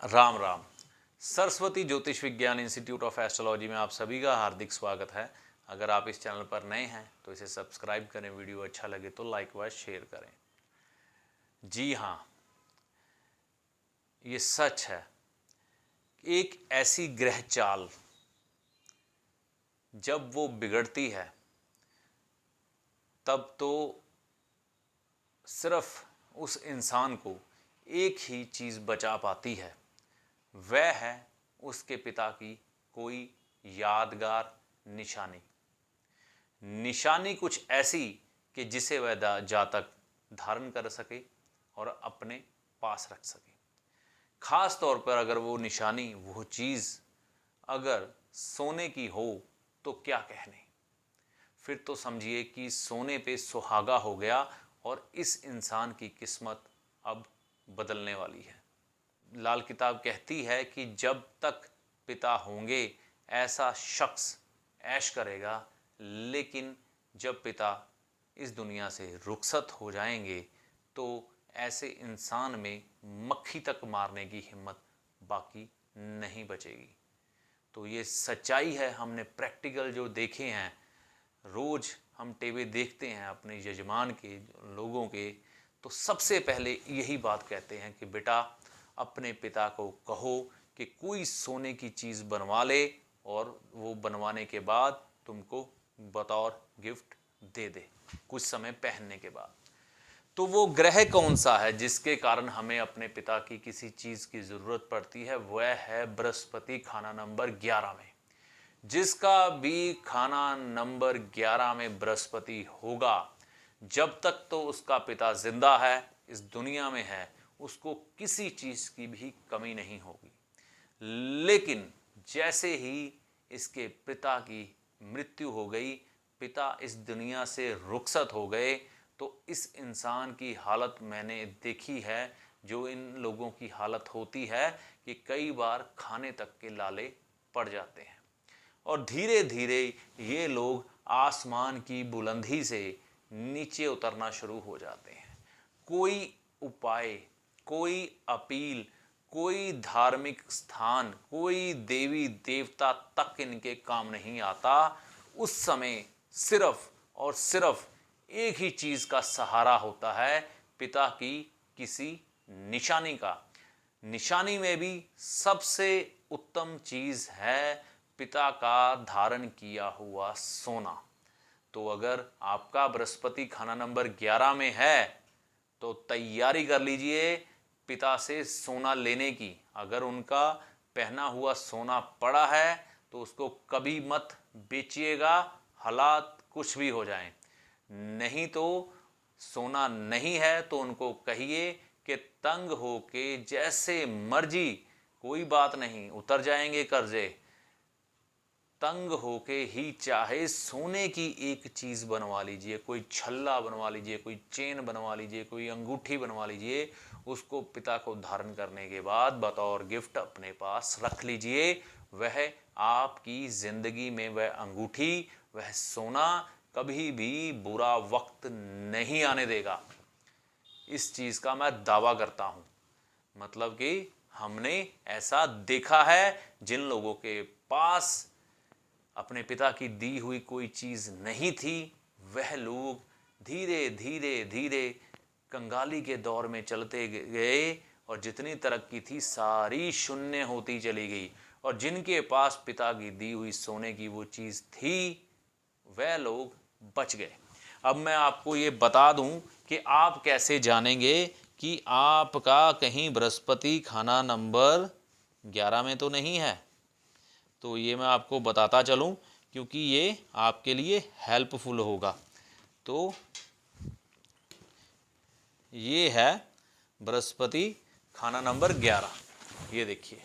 राम राम। सरस्वती ज्योतिष विज्ञान institute of astrology में आप सभी का हार्दिक स्वागत है। अगर आप इस चैनल पर नए हैं तो इसे सब्सक्राइब करें, वीडियो अच्छा लगे तो लाइक व शेयर करें। जी हाँ, ये सच है। एक ऐसी ग्रह चाल जब वो बिगड़ती है तब तो सिर्फ उस इंसान को एक ही चीज़ बचा पाती है, वह है उसके पिता की कोई यादगार निशानी कुछ ऐसी कि जिसे वह जातक धारण कर सके और अपने पास रख सके। खास तौर पर अगर वो निशानी, वो चीज़ अगर सोने की हो तो क्या कहने, फिर तो समझिए कि सोने पे सुहागा हो गया और इस इंसान की किस्मत अब बदलने वाली है। लाल किताब कहती है कि जब तक पिता होंगे ऐसा शख्स ऐश करेगा, लेकिन जब पिता इस दुनिया से रुखसत हो जाएंगे तो ऐसे इंसान में मक्खी तक मारने की हिम्मत बाकी नहीं बचेगी। तो ये सच्चाई है, हमने प्रैक्टिकल जो देखे हैं, रोज़ हम टीवी देखते हैं अपने यजमान के, लोगों के, तो सबसे पहले यही बात कहते हैं कि बेटा अपने पिता को कहो कि कोई सोने की चीज़ बनवा ले और वो बनवाने के बाद तुमको बतौर गिफ्ट दे दे कुछ समय पहनने के बाद। तो वो ग्रह कौन सा है जिसके कारण हमें अपने पिता की किसी चीज़ की ज़रूरत पड़ती है? वह है बृहस्पति, खाना नंबर 11 में। जिसका भी खाना नंबर 11 में बृहस्पति होगा, जब तक तो उसका पिता जिंदा है, इस दुनिया में है, उसको किसी चीज़ की भी कमी नहीं होगी। लेकिन जैसे ही इसके पिता की मृत्यु हो गई, पिता इस दुनिया से रुखसत हो गए, तो इस इंसान की हालत मैंने देखी है, जो इन लोगों की हालत होती है कि कई बार खाने तक के लाले पड़ जाते हैं और धीरे धीरे ये लोग आसमान की बुलंदी से नीचे उतरना शुरू हो जाते हैं। कोई उपाय, कोई अपील, कोई धार्मिक स्थान, कोई देवी देवता तक इनके काम नहीं आता। उस समय सिर्फ और सिर्फ एक ही चीज़ का सहारा होता है, पिता की किसी निशानी का। निशानी में भी सबसे उत्तम चीज़ है पिता का धारण किया हुआ सोना। तो अगर आपका बृहस्पति खाना नंबर 11 में है तो तैयारी कर लीजिए पिता से सोना लेने की। अगर उनका पहना हुआ सोना पड़ा है तो उसको कभी मत बेचिएगा, हालात कुछ भी हो जाएं। नहीं तो सोना नहीं है तो उनको कहिए कि तंग होके जैसे मर्जी, कोई बात नहीं, उतर जाएंगे कर्जे, तंग होके ही चाहे सोने की एक चीज़ बनवा लीजिए, कोई छल्ला बनवा लीजिए, कोई चेन बनवा लीजिए, कोई अंगूठी बनवा लीजिए, उसको पिता को धारण करने के बाद बतौर गिफ्ट अपने पास रख लीजिए। वह आपकी ज़िंदगी में वह अंगूठी, वह सोना कभी भी बुरा वक्त नहीं आने देगा। इस चीज़ का मैं दावा करता हूँ। मतलब कि हमने ऐसा देखा है, जिन लोगों के पास अपने पिता की दी हुई कोई चीज़ नहीं थी, वह लोग धीरे धीरे धीरे कंगाली के दौर में चलते गए और जितनी तरक्की थी सारी शून्य होती चली गई। और जिनके पास पिता की दी हुई सोने की वो चीज़ थी, वह लोग बच गए। अब मैं आपको ये बता दूं कि आप कैसे जानेंगे कि आपका कहीं बृहस्पति खाना नंबर 11 में तो नहीं है। तो ये मैं आपको बताता चलूं क्योंकि ये आपके लिए हेल्पफुल होगा। तो ये है बृहस्पति खाना नंबर 11। ये देखिए,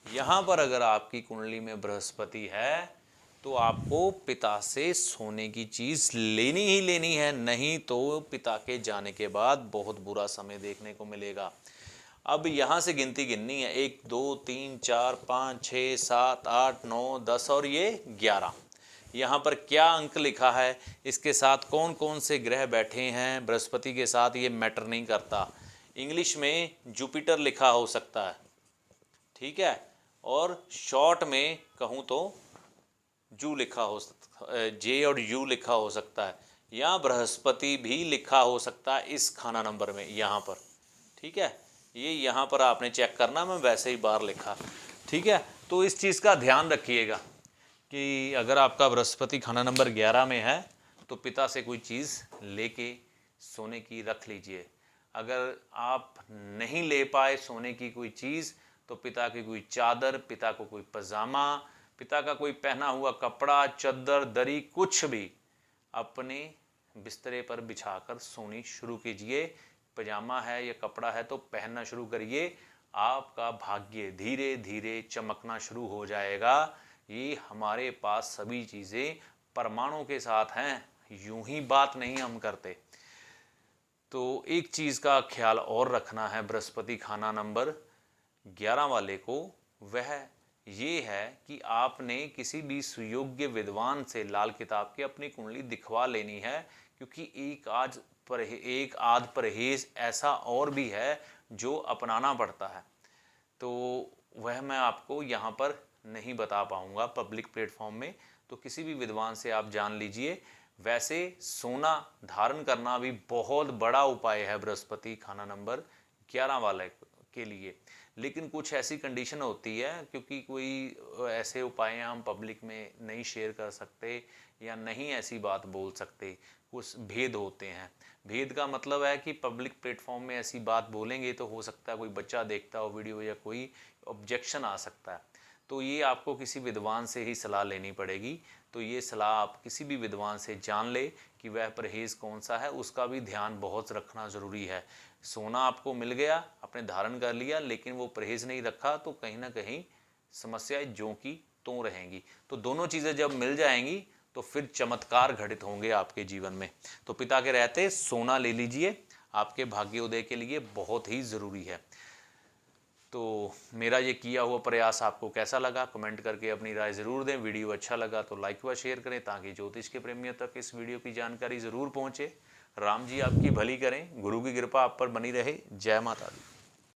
यहाँ पर अगर आपकी कुंडली में बृहस्पति है तो आपको पिता से सोने की चीज़ लेनी ही लेनी है, नहीं तो पिता के जाने के बाद बहुत बुरा समय देखने को मिलेगा। अब यहाँ से गिनती गिननी है, 1 2 3 4 5 6 7 8 9 10 और ये 11। यहाँ पर क्या अंक लिखा है, इसके साथ कौन कौन से ग्रह बैठे हैं बृहस्पति के साथ, ये मैटर नहीं करता। इंग्लिश में जुपिटर लिखा हो सकता है, ठीक है, और शॉर्ट में कहूँ तो जू लिखा हो सकता, जे और यू लिखा हो सकता है, या बृहस्पति भी लिखा हो सकता है इस खाना नंबर में यहाँ पर, ठीक है। ये यहाँ पर आपने चेक करना, मैं वैसे ही बाहर लिखा, ठीक है। तो इस चीज़ का ध्यान रखिएगा कि अगर आपका बृहस्पति खाना नंबर 11 में है तो पिता से कोई चीज़ लेके सोने की रख लीजिए। अगर आप नहीं ले पाए सोने की कोई चीज़ तो पिता की कोई चादर, पिता को कोई पजामा, पिता का कोई पहना हुआ कपड़ा, चद्दर, दरी, कुछ भी अपने बिस्तरे पर बिछाकर सोनी शुरू कीजिए। पजामा है या कपड़ा है तो पहनना शुरू करिए, आपका भाग्य धीरे धीरे चमकना शुरू हो जाएगा। ये हमारे पास सभी चीज़ें परमाणु के साथ हैं, यूं ही बात नहीं हम करते। तो एक चीज़ का ख्याल और रखना है बृहस्पति खाना नंबर 11 वाले को, वह ये है कि आपने किसी भी सुयोग्य विद्वान से लाल किताब की अपनी कुंडली दिखवा लेनी है, क्योंकि एक आध परहेज ऐसा और भी है जो अपनाना पड़ता है। तो वह मैं आपको यहाँ पर नहीं बता पाऊँगा पब्लिक प्लेटफॉर्म में, तो किसी भी विद्वान से आप जान लीजिए। वैसे सोना धारण करना भी बहुत बड़ा उपाय है बृहस्पति खाना नंबर 11 वाले के लिए, लेकिन कुछ ऐसी कंडीशन होती है, क्योंकि कोई ऐसे उपाय हम पब्लिक में नहीं शेयर कर सकते या नहीं ऐसी बात बोल सकते, कुछ भेद होते हैं। भेद का मतलब है कि पब्लिक प्लेटफॉर्म में ऐसी बात बोलेंगे तो हो सकता है कोई बच्चा देखता हो वीडियो या कोई ऑब्जेक्शन आ सकता है, तो ये आपको किसी विद्वान से ही सलाह लेनी पड़ेगी। तो ये सलाह आप किसी भी विद्वान से जान ले कि वह परहेज़ कौन सा है, उसका भी ध्यान बहुत रखना ज़रूरी है। सोना आपको मिल गया, आपने धारण कर लिया, लेकिन वो परहेज़ नहीं रखा तो कहीं ना कहीं समस्याएं ज्यों की त्यों रहेंगी। तो दोनों चीज़ें जब मिल जाएंगी तो फिर चमत्कार घटित होंगे आपके जीवन में। तो पिता के रहते सोना ले लीजिए, आपके भाग्योदय के लिए बहुत ही ज़रूरी है। तो मेरा ये किया हुआ प्रयास आपको कैसा लगा, कमेंट करके अपनी राय ज़रूर दें। वीडियो अच्छा लगा तो लाइक व शेयर करें ताकि ज्योतिष के प्रेमियों तक इस वीडियो की जानकारी ज़रूर पहुँचे। राम जी आपकी भली करें, गुरु की कृपा आप पर बनी रहे। जय माता दी।